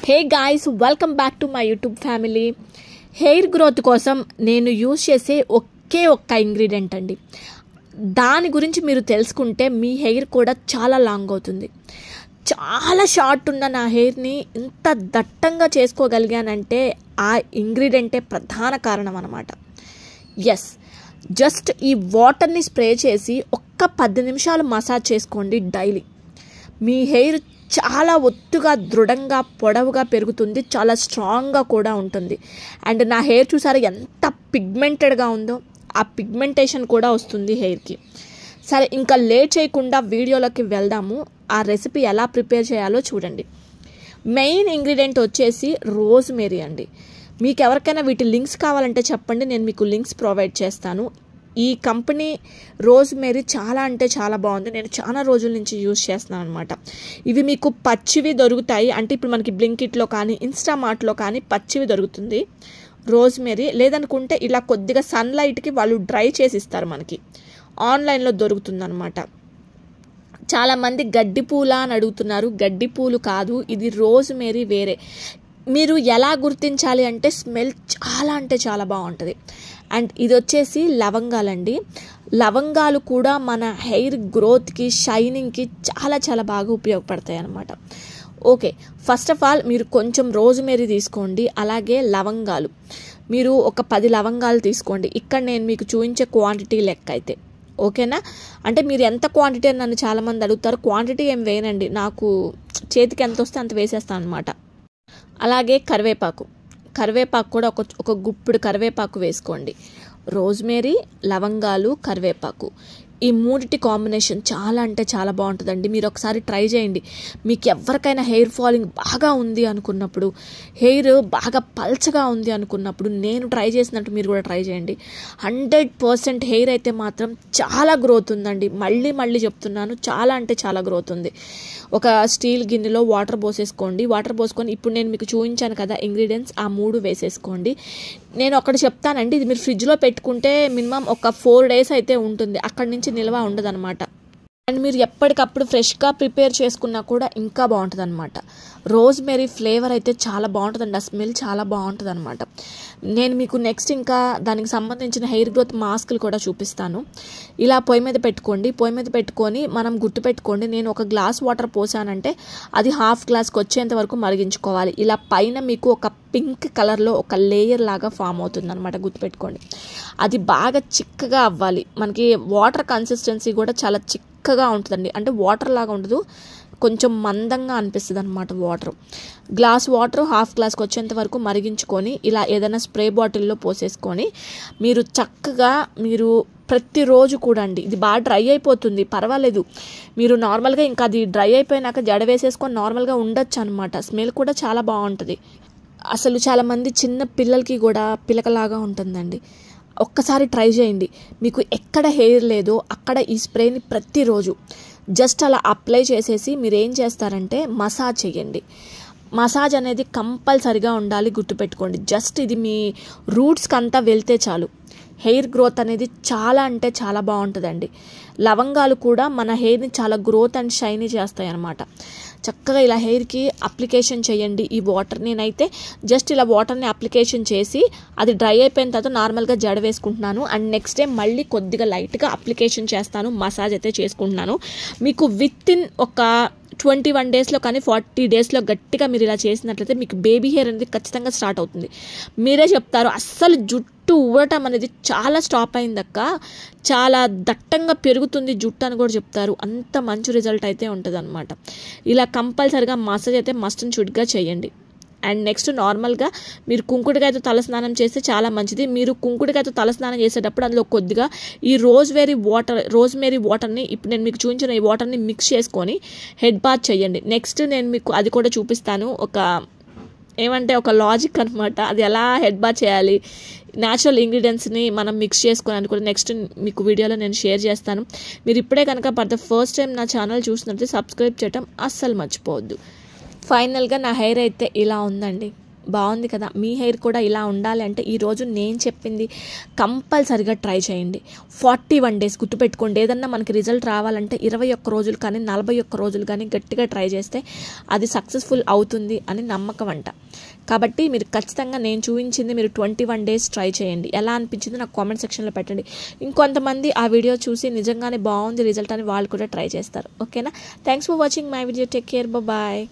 Hey guys, welcome back to my YouTube family. Hair growth కోసం నేను use చేసే ఒకే ఒక్క ఇంగ్రీడియంట్ అండి. దాని గురించి మీరు తెలుసుకుంటే మీ హెయిర్ కూడా చాలా లాంగ్ అవుతుంది. చాలా షార్ట్ ఉన్న నా హెయిర్ని ఇంత దట్టంగా చేసుకోగలిగానంటే ఆ ఇంగ్రీడియంటే ప్రధాన కారణం అన్నమాట. ఎస్, జస్ట్ ఈ వాటర్ని స్ప్రే చేసి ఒక్క 10 నిమిషాలు మసాజ్ చేసుకోండి డైలీ. మీ హెయిర్ చాలా ఒత్తుగా, దృఢంగా, పొడవుగా పెరుగుతుంది. చాలా స్ట్రాంగ్గా కూడా ఉంటుంది. అండ్ నా హెయిర్ చూసారా ఎంత పిగ్మెంటెడ్గా ఉందో, ఆ పిగ్మెంటేషన్ కూడా వస్తుంది హెయిర్కి. సరే, ఇంకా లేట్ చేయకుండా వీడియోలోకి వెళ్దాము. ఆ రెసిపీ ఎలా ప్రిపేర్ చేయాలో చూడండి. మెయిన్ ఇంగ్రీడియంట్ వచ్చేసి రోజ్మేరీ అండి. మీకు ఎవరికైనా వీటి లింక్స్ కావాలంటే చెప్పండి, నేను మీకు లింక్స్ ప్రొవైడ్ చేస్తాను. ఈ కంపెనీ రోజ్మేరీ చాలా అంటే చాలా బాగుంది. నేను చాలా రోజుల నుంచి యూజ్ చేస్తున్నాను అనమాట. ఇవి మీకు పచ్చివి దొరుకుతాయి, అంటే ఇప్పుడు మనకి బ్లింకిట్లో కానీ ఇన్స్టామార్ట్లో కానీ పచ్చివి దొరుకుతుంది రోజ్మేరీ. లేదనుకుంటే ఇలా కొద్దిగా సన్లైట్కి వాళ్ళు డ్రై చేసి ఇస్తారు, మనకి ఆన్లైన్లో దొరుకుతుందన్నమాట. చాలామంది గడ్డి పూల అని అడుగుతున్నారు. గడ్డి పూలు కాదు, ఇది రోజ్మేరీ వేరే. మీరు ఎలా గుర్తించాలి అంటే స్మెల్ చాలా అంటే చాలా బాగుంటుంది. అండ్ ఇది వచ్చేసి లవంగాలండి. లవంగాలు కూడా మన హెయిర్ గ్రోత్కి, షైనింగ్కి చాలా చాలా బాగా ఉపయోగపడతాయి అన్నమాట. ఓకే, ఫస్ట్ ఆఫ్ ఆల్ మీరు కొంచెం రోజ్మేరీ తీసుకోండి. అలాగే లవంగాలు మీరు ఒక 10 లవంగాలు తీసుకోండి. ఇక్కడ నేను మీకు చూపించే క్వాంటిటీ లెక్క అయితే ఓకేనా. అంటే మీరు ఎంత క్వాంటిటీ అని నన్ను చాలామంది అడుగుతారు. క్వాంటిటీ ఏం వేయనండి, నాకు చేతికి ఎంత వస్తే అంత వేసేస్తాను అనమాట. అలాగే కరివేపాకు కూడా ఒక గుప్పిడి కరివేపాకు వేసుకోండి. రోజ్మేరీ, లవంగాలు, కరివేపాకు, ఈ మూడిటి కాంబినేషన్ చాలా అంటే చాలా బాగుంటుందండి. మీరు ఒకసారి ట్రై చేయండి. మీకు ఎవరికైనా హెయిర్ ఫాలింగ్ బాగా ఉంది అనుకున్నప్పుడు, హెయిర్ బాగా పల్చగా ఉంది అనుకున్నప్పుడు, నేను ట్రై చేసినట్టు మీరు కూడా ట్రై చేయండి. 100% హెయిర్ అయితే మాత్రం చాలా గ్రోత్ ఉందండి. మళ్ళీ చెప్తున్నాను, చాలా అంటే చాలా గ్రోత్ ఉంది. ఒక స్టీల్ గిన్నెలో వాటర్ పోసేసుకోండి. వాటర్ పోసుకొని ఇప్పుడు నేను మీకు చూపించాను కదా ఇంగ్రీడియంట్స్, ఆ 3 వేసేసుకోండి. నేను ఒకటి చెప్తానండి, ఇది మీరు ఫ్రిడ్జ్లో పెట్టుకుంటే మినిమం ఒక 4 days అయితే ఉంటుంది. అక్కడి నుంచి నిల్వ ఉండదు అనమాట. అండ్ మీరు ఎప్పటికప్పుడు ఫ్రెష్గా ప్రిపేర్ చేసుకున్నా కూడా ఇంకా బాగుంటుంది అనమాట. రోజ్మేరీ ఫ్లేవర్ అయితే చాలా బాగుంటుందండి, ఆ స్మెల్ చాలా బాగుంటుంది అనమాట. నేను మీకు నెక్స్ట్ ఇంకా దానికి సంబంధించిన హెయిర్ గ్రోత్ మాస్కులు కూడా చూపిస్తాను. ఇలా పొయ్యి మీద పెట్టుకోండి. పొయ్యి మీద పెట్టుకొని మనం గుర్తుపెట్టుకోండి, నేను ఒక గ్లాస్ వాటర్ పోసానంటే అది హాఫ్ గ్లాస్కి వచ్చేంత వరకు మరిగించుకోవాలి. ఇలా పైన మీకు ఒక పింక్ కలర్లో ఒక లేయర్ లాగా ఫామ్ అవుతుంది అనమాట, గుర్తుపెట్టుకోండి. అది బాగా చిక్కగా అవ్వాలి. మనకి వాటర్ కన్సిస్టెన్సీ కూడా చాలా చిక్కగా ఉంటుందండి. అంటే వాటర్ లాగా ఉండదు, కొంచెం మందంగా అనిపిస్తుంది అనమాట వాటర్. గ్లాస్ వాటర్ హాఫ్ గ్లాస్కి వచ్చేంత వరకు మరిగించుకొని ఇలా ఏదైనా స్ప్రే బాటిల్లో పోసేసుకొని మీరు చక్కగా ప్రతిరోజు కూడా అండి, ఇది బాగా డ్రై అయిపోతుంది పర్వాలేదు, మీరు నార్మల్గా ఇంకా అది డ్రై అయిపోయినాక జడ వేసేసుకొని నార్మల్గా ఉండొచ్చు అనమాట. స్మెల్ కూడా చాలా బాగుంటుంది. అసలు చాలామంది చిన్న పిల్లలకి కూడా పిలకలాగా ఉంటుందండి. ఒక్కసారి ట్రై చేయండి. మీకు ఎక్కడ హెయిర్ లేదో అక్కడ ఈ స్ప్రేని ప్రతిరోజు జస్ట్ అలా అప్లై చేసేసి మీరు ఏం చేస్తారంటే మసాజ్ చేయండి. మసాజ్ అనేది కంపల్సరిగా ఉండాలి, గుర్తుపెట్టుకోండి. జస్ట్ ఇది మీ రూట్స్కి అంతా వెళ్తే చాలు, హెయిర్ గ్రోత్ అనేది చాలా అంటే చాలా బాగుంటుందండి. లవంగాలు కూడా మన హెయిర్ని చాలా గ్రోత్ అండ్ షైనీ చేస్తాయి అన్నమాట. చక్కగా ఇలా హెయిర్కి అప్లికేషన్ చేయండి ఈ వాటర్. నేనైతే జస్ట్ ఇలా వాటర్ని అప్లికేషన్ చేసి అది డ్రై అయిపోయిన తర్వాత నార్మల్గా జడ వేసుకుంటున్నాను. అండ్ నెక్స్ట్ డే మళ్ళీ కొద్దిగా లైట్గా అప్లికేషన్ చేస్తాను, మసాజ్ అయితే చేసుకుంటున్నాను. మీకు విత్ ఇన్ ఒక 21 daysలో కానీ 40 daysలో గట్టిగా మీరు ఇలా చేసినట్లయితే మీకు బేబీ హెయిర్ అనేది ఖచ్చితంగా స్టార్ట్ అవుతుంది. మీరే చెప్తారు, అస్సలు జుట్టు ఊడటం అనేది చాలా స్టాప్ అయిందక్క, చాలా దట్టంగా పెరుగుతుంది జుట్టు అని కూడా చెప్తారు. అంత మంచి రిజల్ట్ అయితే ఉంటుంది అనమాట. ఇలా కంపల్సరిగా మసాజ్ అయితే మస్ట్ అండ్ షుడ్గా చేయండి. అండ్ నెక్స్ట్ నార్మల్గా మీరు కుంకుడుకాయతో తలస్నానం చేస్తే చాలా మంచిది. మీరు కుంకుడుకాయతో తలస్నానం చేసేటప్పుడు అందులో కొద్దిగా ఈ రోజ్మేరీ వాటర్ని ఇప్పుడు నేను మీకు చూపించిన ఈ వాటర్ని మిక్స్ చేసుకొని హెడ్ బాత్ చేయండి. నెక్స్ట్ నేను మీకు అది కూడా చూపిస్తాను, ఒక లాజిక్ అనమాట. అది ఎలా హెడ్ బాత్ చేయాలి, న్యాచురల్ ఇంగ్రీడియంట్స్ని మనం మిక్స్ చేసుకుని కూడా నెక్స్ట్ మీకు వీడియోలో నేను షేర్ చేస్తాను. మీరు ఇప్పుడే కనుక ఫర్ ద ఫస్ట్ టైం నా ఛానల్ చూసినట్లయితే సబ్స్క్రైబ్ చేయడం అస్సలు మర్చిపోవద్దు. ఫైనల్గా నా హెయిర్ అయితే ఇలా ఉందండి. బాగుంది కదా. మీ హెయిర్ కూడా ఇలా ఉండాలి అంటే ఈరోజు నేను చెప్పింది కంపల్సరిగా ట్రై చేయండి. 41 days గుర్తుపెట్టుకోండి. ఏదన్నా మనకి రిజల్ట్ రావాలంటే 21 రోజులు కానీ 41 రోజులు కానీ గట్టిగా ట్రై చేస్తే అది సక్సెస్ఫుల్ అవుతుంది అని నమ్మకం అంట. కాబట్టి మీరు ఖచ్చితంగా నేను చూపించింది మీరు 21 days ట్రై చేయండి. ఎలా అనిపించిందో నాకు కామెంట్ సెక్షన్లో పెట్టండి. ఇంకొంతమంది ఆ వీడియో చూసి నిజంగానే బాగుంది రిజల్ట్ అని వాళ్ళు కూడా ట్రై చేస్తారు. ఓకేనా? Thanks for watching my video. Take care. Bye.